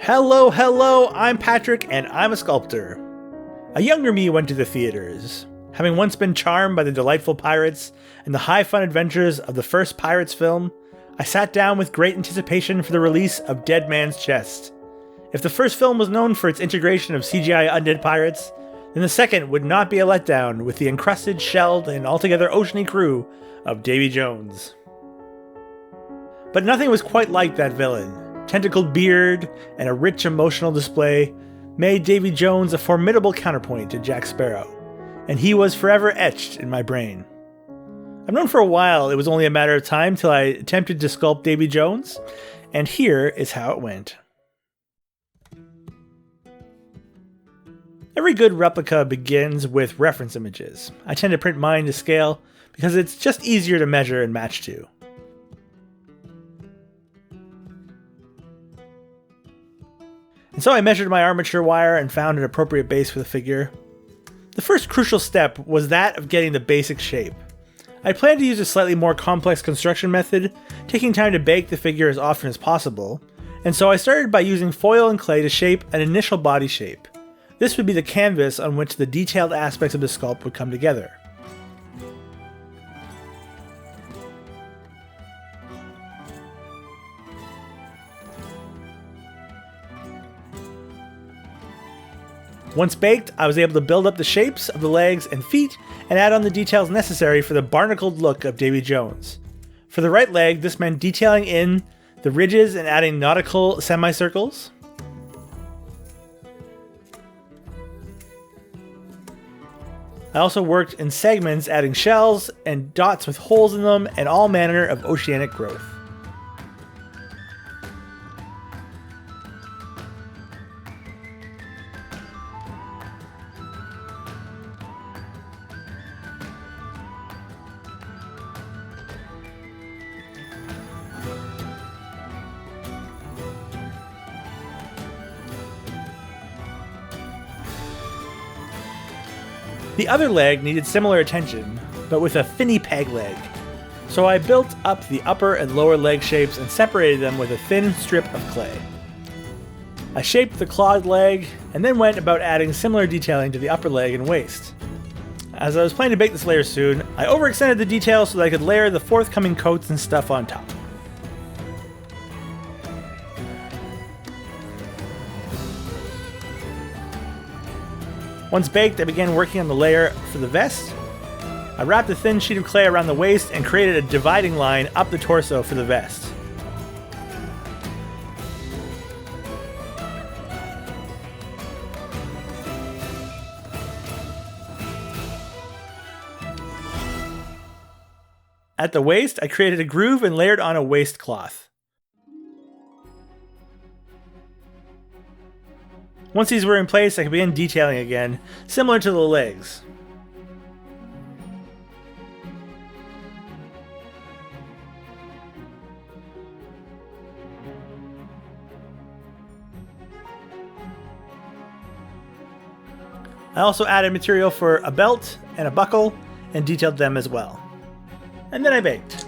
Hello, I'm Patrick and I'm a sculptor. A younger me went to the theaters. Having once been charmed by the delightful pirates and the high-fun adventures of the first Pirates film, I sat down with great anticipation for the release of Dead Man's Chest. If the first film was known for its integration of CGI undead pirates, then the second would not be a letdown with the encrusted, shelled, and altogether oceany crew of Davy Jones. But nothing was quite like that villain. Tentacled beard and a rich emotional display made Davy Jones a formidable counterpoint to Jack Sparrow, and he was forever etched in my brain. I've known for a while it was only a matter of time till I attempted to sculpt Davy Jones, and here is how it went. Every good replica begins with reference images. I tend to print mine to scale because it's just easier to measure and match to. And so I measured my armature wire and found an appropriate base for the figure. The first crucial step was that of getting the basic shape. I planned to use a slightly more complex construction method, taking time to bake the figure as often as possible, and so I started by using foil and clay to shape an initial body shape. This would be the canvas on which the detailed aspects of the sculpt would come together. Once baked, I was able to build up the shapes of the legs and feet and add on the details necessary for the barnacled look of Davy Jones. For the right leg, this meant detailing in the ridges and adding nautical semicircles. I also worked in segments, adding shells and dots with holes in them and all manner of oceanic growth. The other leg needed similar attention, but with a finny peg leg. So I built up the upper and lower leg shapes and separated them with a thin strip of clay. I shaped the clawed leg and then went about adding similar detailing to the upper leg and waist. As I was planning to bake this layer soon, I overextended the details so that I could layer the forthcoming coats and stuff on top. Once baked, I began working on the layer for the vest. I wrapped a thin sheet of clay around the waist and created a dividing line up the torso for the vest. At the waist, I created a groove and layered on a waistcloth. Once these were in place, I could begin detailing again, similar to the legs. I also added material for a belt and a buckle and detailed them as well. And then I baked.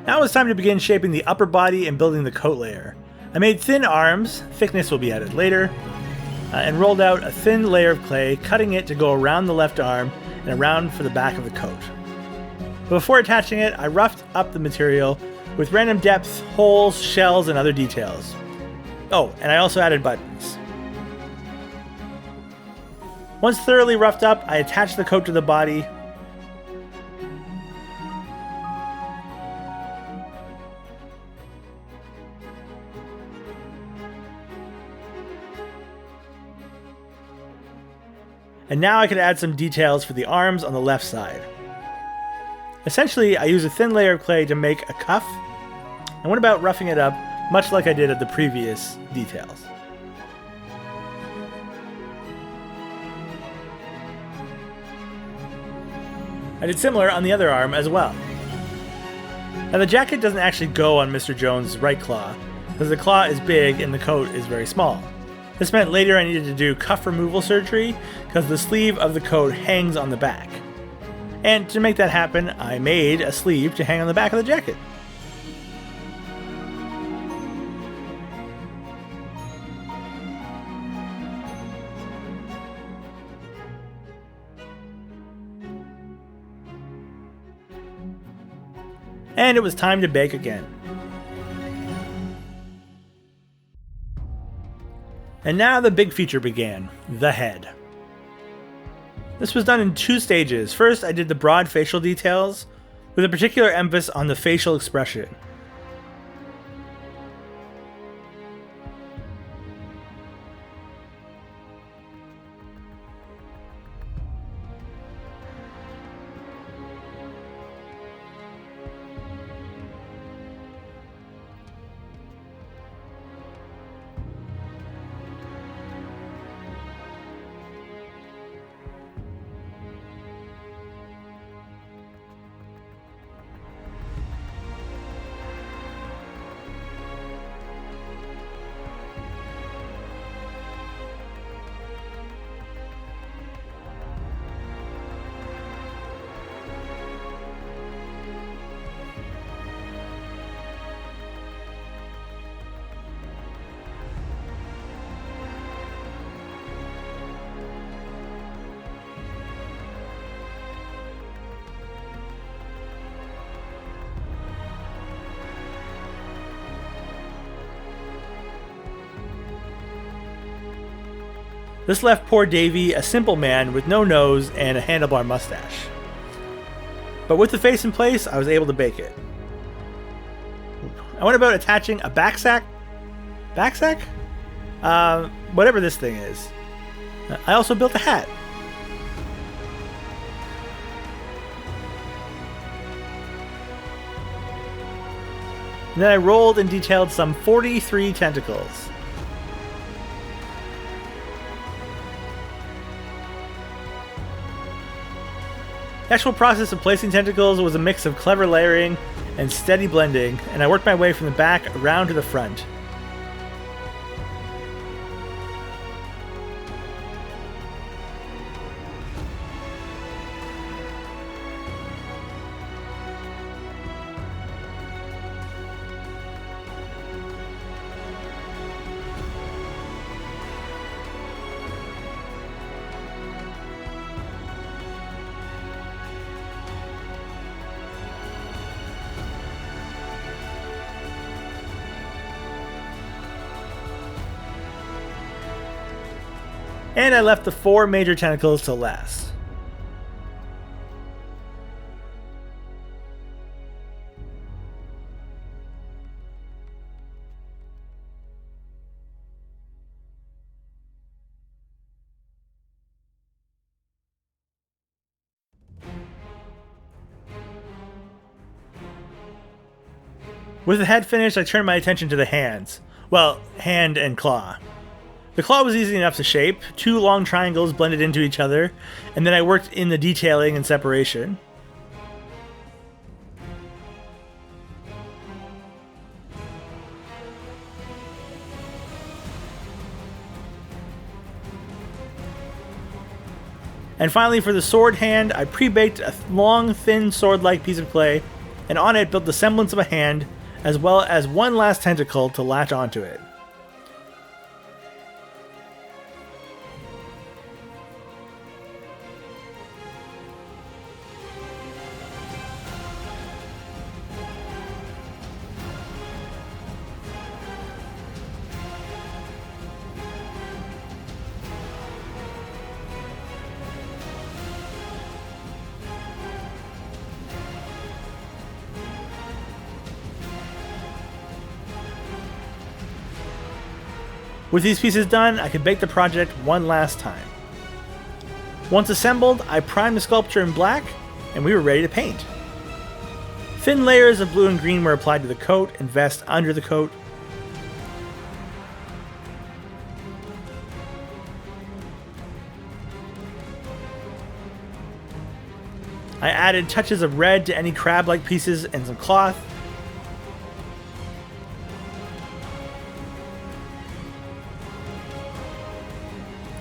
Now it's time to begin shaping the upper body and building the coat layer. I made thin arms, thickness will be added later, and rolled out a thin layer of clay, cutting it to go around the left arm and around for the back of the coat. But before attaching it, I roughed up the material with random depth, holes, shells, and other details. Oh, and I also added buttons. Once thoroughly roughed up, I attached the coat to the body. And now I could add some details for the arms on the left side. Essentially, I used a thin layer of clay to make a cuff, and went about roughing it up, much like I did at the previous details. I did similar on the other arm as well. Now the jacket doesn't actually go on Mr. Jones' right claw, because the claw is big and the coat is very small. This meant later I needed to do cuff removal surgery because the sleeve of the coat hangs on the back. And to make that happen, I made a sleeve to hang on the back of the jacket. And it was time to bake again. And now the big feature began, the head. This was done in 2 stages. First, I did the broad facial details, with a particular emphasis on the facial expression. This left poor Davy a simple man with no nose and a handlebar mustache. But with the face in place, I was able to bake it. I went about attaching a backsack? Whatever this thing is. I also built a hat. And then I rolled and detailed some 43 tentacles. The actual process of placing tentacles was a mix of clever layering and steady blending, and I worked my way from the back around to the front. And I left the 4 major tentacles to last. With the head finished, I turned my attention to the hands. Well, hand and claw. The claw was easy enough to shape, 2 long triangles blended into each other, and then I worked in the detailing and separation. And finally, for the sword hand, I pre-baked a long, thin sword-like piece of clay, and on it built the semblance of a hand, as well as one last tentacle to latch onto it. With these pieces done, I could bake the project one last time. Once assembled, I primed the sculpture in black, and we were ready to paint. Thin layers of blue and green were applied to the coat and vest under the coat. I added touches of red to any crab-like pieces and some cloth.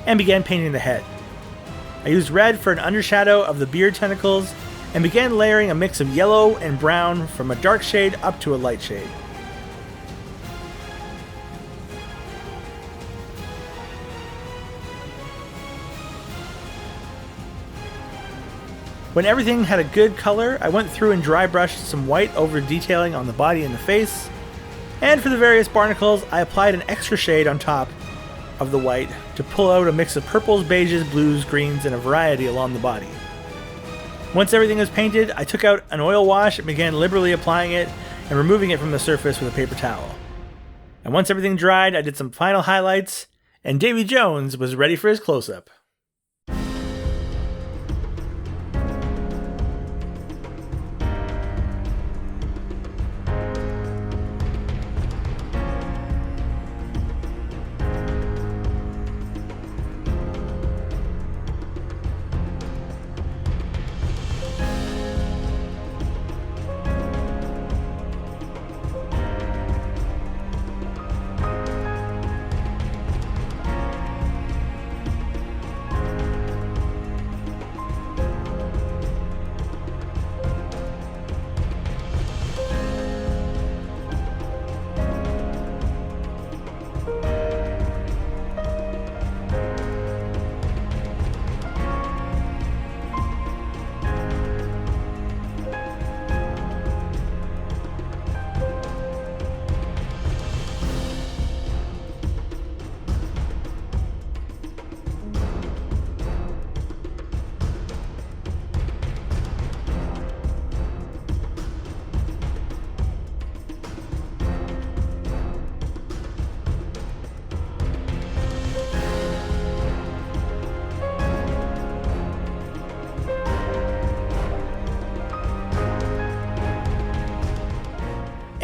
And began painting the head. I used red for an undershadow of the beard tentacles and began layering a mix of yellow and brown from a dark shade up to a light shade. When everything had a good color, I went through and dry brushed some white over detailing on the body and the face. And for the various barnacles, I applied an extra shade on top of the white to pull out a mix of purples, beiges, blues, greens, and a variety along the body. Once everything was painted, I took out an oil wash and began liberally applying it and removing it from the surface with a paper towel. And once everything dried, I did some final highlights, and Davy Jones was ready for his close-up.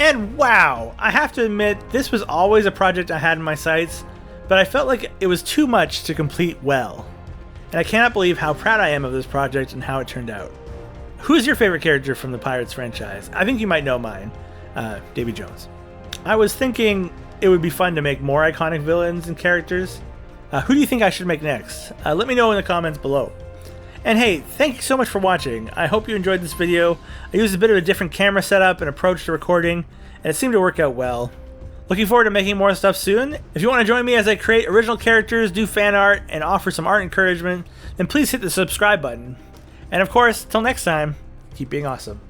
And wow, I have to admit, this was always a project I had in my sights, but I felt like it was too much to complete well. And I cannot believe how proud I am of this project and how it turned out. Who's your favorite character from the Pirates franchise? I think you might know mine, Davy Jones. I was thinking it would be fun to make more iconic villains and characters. Who do you think I should make next? Let me know in the comments below. And hey, thank you so much for watching. I hope you enjoyed this video. I used a bit of a different camera setup and approach to recording, and it seemed to work out well. Looking forward to making more stuff soon. If you want to join me as I create original characters, do fan art, and offer some art encouragement, then please hit the subscribe button. And of course, till next time, keep being awesome.